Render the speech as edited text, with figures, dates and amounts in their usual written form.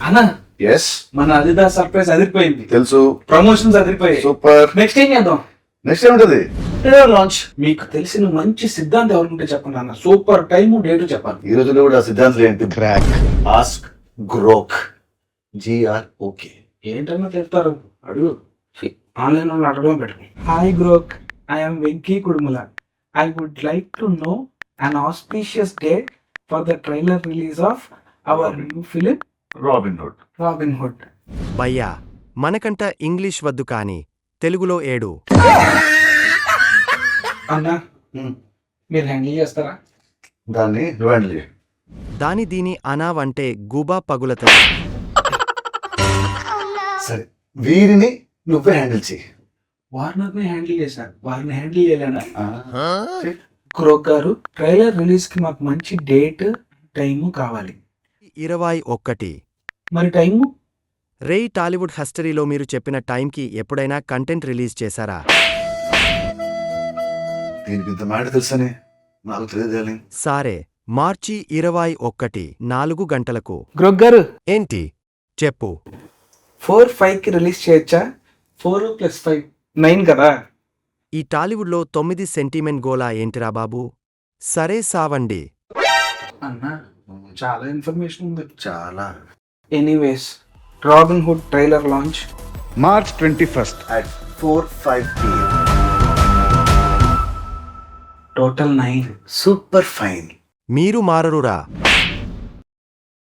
అన్నా ఎస్ మన Adidas surprise అదిరిపోయింది, తెలుసు. ప్రమోషన్స్ అదిరిపోయాయి. సూపర్. నెక్స్ట్ ఏం చేద్దాం? నెక్స్ట్ ఏముంటది? లాంచ్. మీకు తెలిసిన మంచి సిద్ధాంతం ఎవరుంటే చెప్పండి అన్న. సూపర్ టైము డేటు చెప్పాలి. ఈ రోజుల్లో కూడా ఆ సిద్ధాంతం ఏంటి? Crack, ask, grok, GROK. ఏంటన్నా చెప్తారు? అడుగు. ఆన్లైన్ వాళ్ళు అడగడం పెట్టు. Hi Grok, I'm Venky Kudumula. I would like to know an auspicious date for the trailer release of our new film Robin Hood. Robin Hood. భయ్యా, మనకంట ఇంగ్లీష్ వద్దు కాని తెలుగులో ఏడు. అన్నా మీరు హ్యాండిల్ చేస్తారా? దాన్ని రివైండ్ చేయి. దాని దీని అనావంటే గూబా పగులతది. సరే, వీరిని నువ్వే హ్యాండిల్ చేయి. వార్నర్ని హ్యాండిల్ చేశారు, వారిని హ్యాండిల్ చేయలేనా? క్రోక్ గారు, ట్రైలర్ రిలీజ్ కి మాకు మంచి డేట్ టైము కావాలి. 21. మరి టైము? రేయ్, టాలీవుడ్ హిస్టరీలో మీరు చెప్పిన టైంకి ఎప్పుడైనా కంటెంట్ రిలీజ్ చేశారా? దీనికి ఇంత మాట తెలుసని నాకు తెలియదు. సారే, మార్చి 21, 4 గంటలకు. క్రోక్ గారు, ఏంటి చెప్పు. 4-5కి రిలీజ్ చేయొచ్చా? 4 + 5 9 కదా. ఈ టాలీవుడ్లో 9 సెంటిమెంట్ గోలా ఏంటిరా బాబు? సరే సావండి. అన్నా చాలా ఇన్ఫర్మేషన్ ఉంది. చాలా. Anyways, robin hood trailer launch March 21st. at 4:05 PM. Total 9. Super fine. మీరు మారరురా.